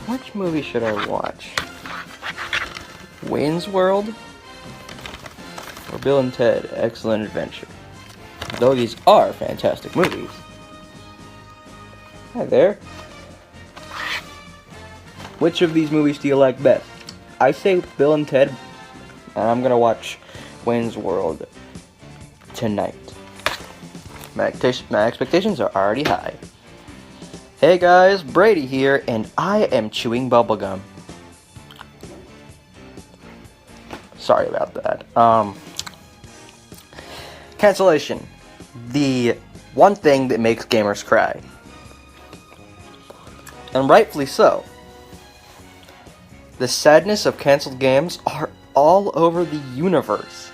Which movie should I watch? Wayne's World or Bill and Ted Excellent Adventure? Though these are fantastic movies. Hi there. Which of these movies do you like best? I say Bill and Ted, and I'm gonna watch Wayne's World tonight. My expectations are already high. Hey guys, Brady here, and I am chewing bubblegum. Sorry about that. Cancellation. The one thing that makes gamers cry. And rightfully so. The sadness of canceled games are all over the universe.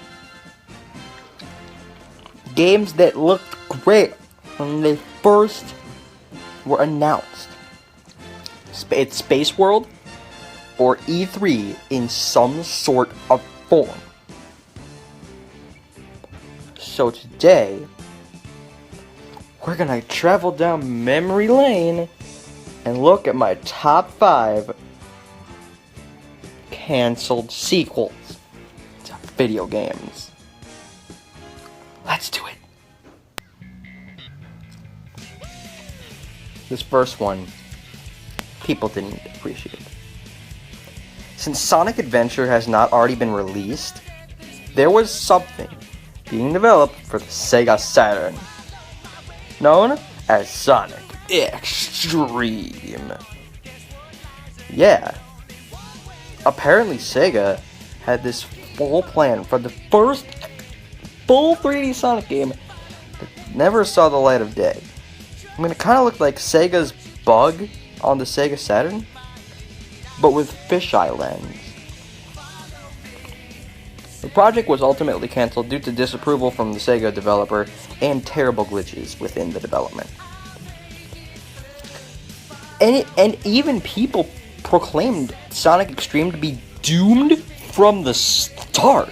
Games that looked great when they first were announced. It's Space World or E3 in some sort of form. So today, we're gonna travel down memory lane and look at my top 5 canceled sequels to video games. Let's do it. This first one, people didn't appreciate. Since Sonic Adventure has not already been released, there was something being developed for the Sega Saturn, known as Sonic Xtreme. Yeah, apparently Sega had this full plan for the first full 3D Sonic game that never saw the light of day. I mean, it kind of looked like Sega's Bug on the Sega Saturn, but with fisheye lens. The project was ultimately cancelled due to disapproval from the Sega developer and terrible glitches within the development. And even people proclaimed Sonic Xtreme to be doomed from the start.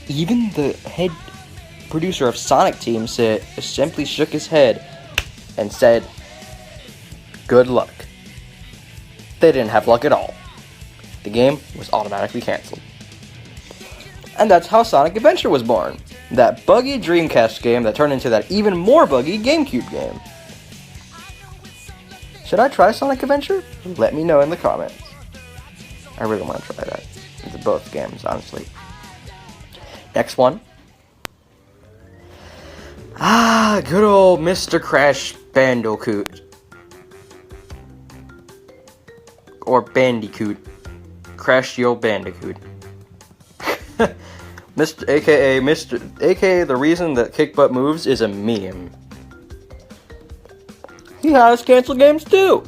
Even the head producer of Sonic Team simply shook his head and said, "Good luck." They didn't have luck at all. The game was automatically cancelled. And that's how Sonic Adventure was born. That buggy Dreamcast game that turned into that even more buggy GameCube game. Should I try Sonic Adventure? Let me know in the comments. I really want to try that. Into both games, honestly. Next one. Good old Mr. Crash Bandicoot. Or Bandicoot. Crash Yo Bandicoot. AKA the reason that Kick Butt moves is a meme. He has canceled games too.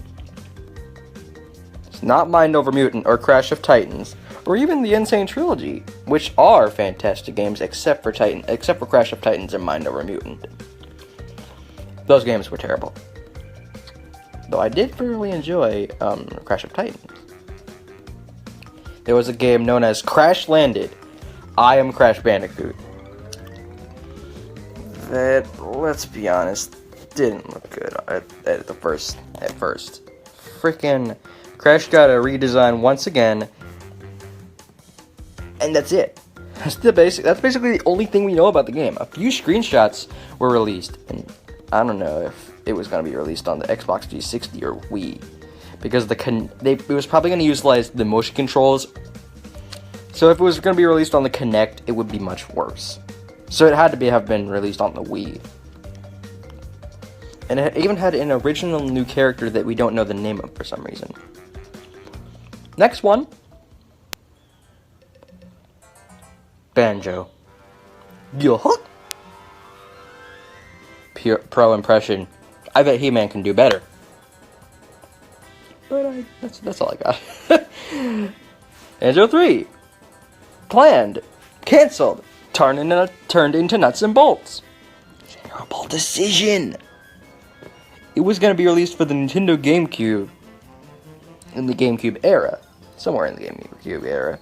It's not Mind Over Mutant or Crash of Titans or even the Insane Trilogy, which are fantastic games except for Crash of Titans and Mind Over Mutant. Those games were terrible. Though I did thoroughly enjoy Crash of Titans. There was a game known as Crash Landed. I Am Crash Bandicoot. That, let's be honest, didn't look good at first. Frickin' Crash got a redesign once again, and that's it. That's basically the only thing we know about the game. A few screenshots were released, and I don't know if it was going to be released on the Xbox 360 or Wii, because it was probably going to utilize the motion controls. So if it was going to be released on the Kinect, it would be much worse. So it had to have been released on the Wii. And it even had an original new character that we don't know the name of for some reason. Next one. Banjo. Yo-huh. Pure pro impression. I bet He-Man can do better. But that's all I got. Banjo 3. Planned. Cancelled. Turned into nuts and bolts. Terrible decision. It was going to be released for the Nintendo GameCube. In the GameCube era. Somewhere in the GameCube era.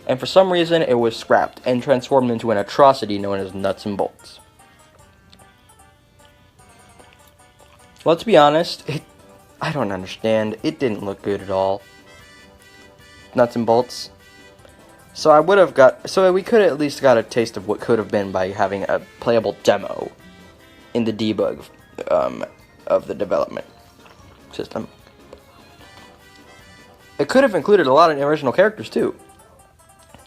And for some reason, it was scrapped and transformed into an atrocity known as Nuts and Bolts. Let's be honest, I don't understand. It didn't look good at all. Nuts and bolts. So we could have at least got a taste of what could have been by having a playable demo in the debug of the development system. It could have included a lot of original characters too.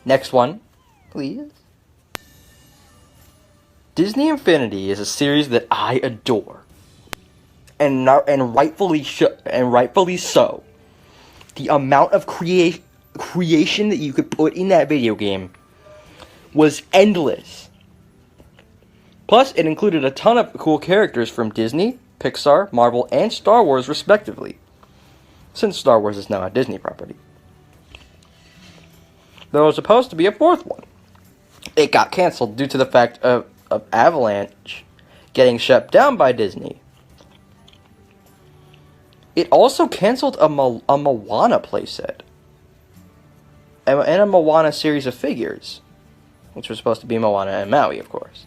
Next one, please. Disney Infinity is a series that I adore, and rightfully so. The amount of creation that you could put in that video game was endless. Plus, it included a ton of cool characters from Disney, Pixar, Marvel, and Star Wars, respectively, since Star Wars is now a Disney property. There was supposed to be a fourth one. It got canceled due to the fact of Avalanche getting shut down by Disney. It also canceled a Moana playset and a Moana series of figures, which was supposed to be Moana and Maui, of course.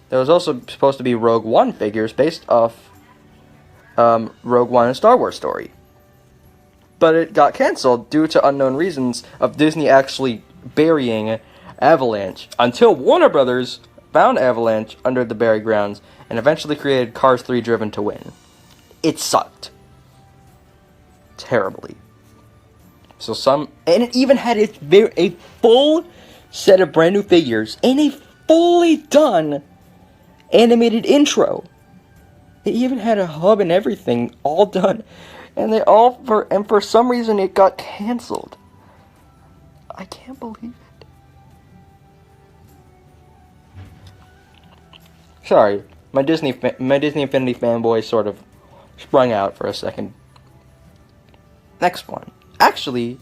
There was also supposed to be Rogue One figures based off Rogue One and Star Wars story. But it got canceled due to unknown reasons of Disney actually burying Avalanche, until Warner Brothers found Avalanche under the buried grounds and eventually created Cars 3 Driven to Win. It sucked. Terribly. And it even had a full set of brand new figures and a fully done animated intro. It even had a hub and everything all done. And for some reason it got canceled. I can't believe it. Sorry, my Disney Infinity fanboy sort of sprung out for a second. Next one. Actually,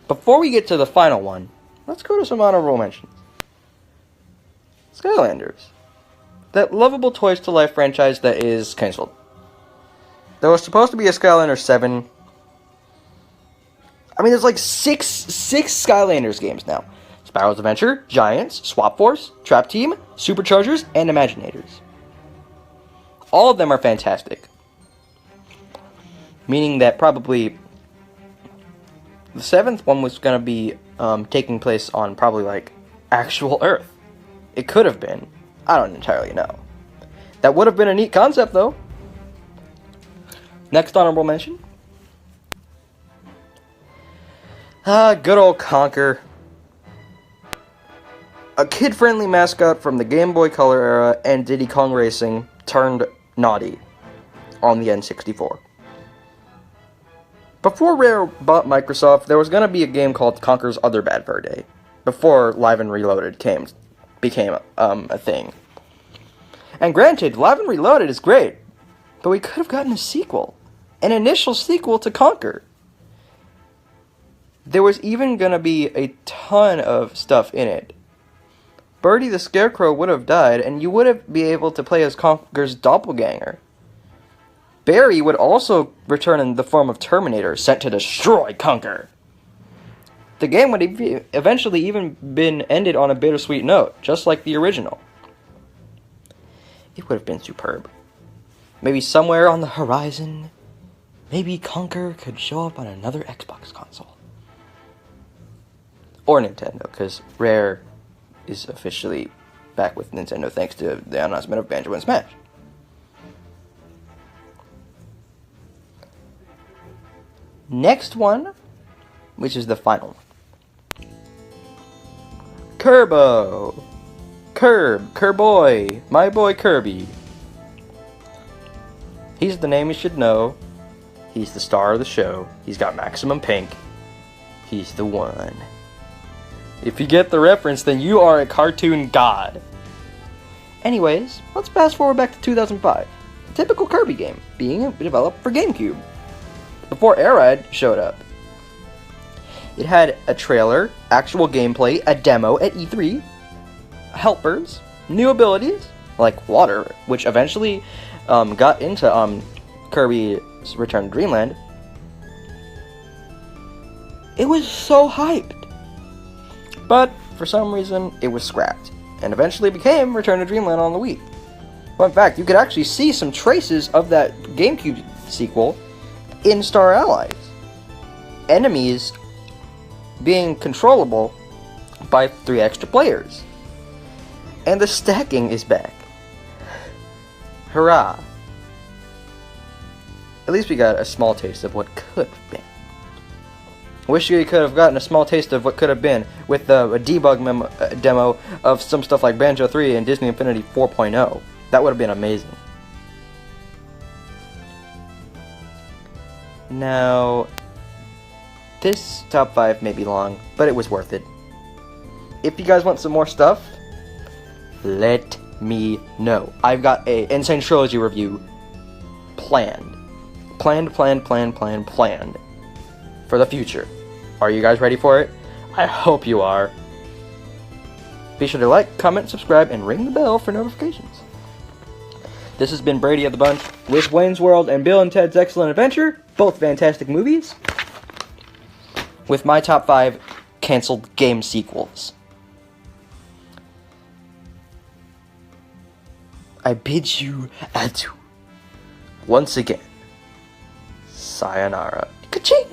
before we get to the final one, let's go to some honorable mentions. Skylanders. That lovable Toys to Life franchise that is canceled. There was supposed to be a Skylanders 7. I mean, there's like six Skylanders games now. Spyro's Adventure, Giants, Swap Force, Trap Team, Superchargers, and Imaginators. All of them are fantastic. Meaning that probably the 7th one was going to be taking place on probably like actual Earth. It could have been. I don't entirely know. That would have been a neat concept though. Next honorable mention. Good old Conker. A kid-friendly mascot from the Game Boy Color era and Diddy Kong Racing turned naughty on the N64. Before Rare bought Microsoft, there was going to be a game called Conker's Other Bad Fur Day, before Live and Reloaded became a thing. And granted, Live and Reloaded is great, but we could have gotten a sequel. An initial sequel to Conker. There was even going to be a ton of stuff in it. Brady the Scarecrow would have died, and you would have been able to play as Conker's doppelganger. Barry would also return in the form of Terminator, sent to destroy Conker. The game would eventually even been ended on a bittersweet note, just like the original. It would have been superb. Maybe somewhere on the horizon, maybe Conker could show up on another Xbox console. Or Nintendo, because Rare is officially back with Nintendo thanks to the announcement of Banjo and Smash. Next one, which is the final one. Kerbo. Kerboy. My boy Kirby. He's the name you should know. He's the star of the show. He's got maximum pink. He's the one. If you get the reference, then you are a cartoon god. Anyways, let's fast forward back to 2005. A typical Kirby game, being developed for GameCube. Before Airride showed up. It had a trailer, actual gameplay, a demo at E3, helpers, new abilities, like water, which eventually got into Kirby's Return to Dreamland. It was so hyped. But, for some reason, it was scrapped, and eventually became Return to Dreamland on the Wii. Well, in fact, you could actually see some traces of that GameCube sequel in Star Allies. Enemies being controllable by 3 extra players. And the stacking is back. Hurrah! At least we got a small taste of what could have been. Wish we could have gotten a small taste of what could have been with a debug demo of some stuff like Banjo 3 and Disney Infinity 4.0. That would have been amazing. Now, this top 5 may be long, but it was worth it. If you guys want some more stuff, let me know. I've got a Insane Trilogy review planned. Planned for the future. Are you guys ready for it? I hope you are. Be sure to like, comment, subscribe, and ring the bell for notifications. This has been Brady of the Bunch with Wayne's World and Bill and Ted's Excellent Adventure, both fantastic movies, with my top 5 canceled game sequels. I bid you adieu. Once again, sayonara. Ka-ching!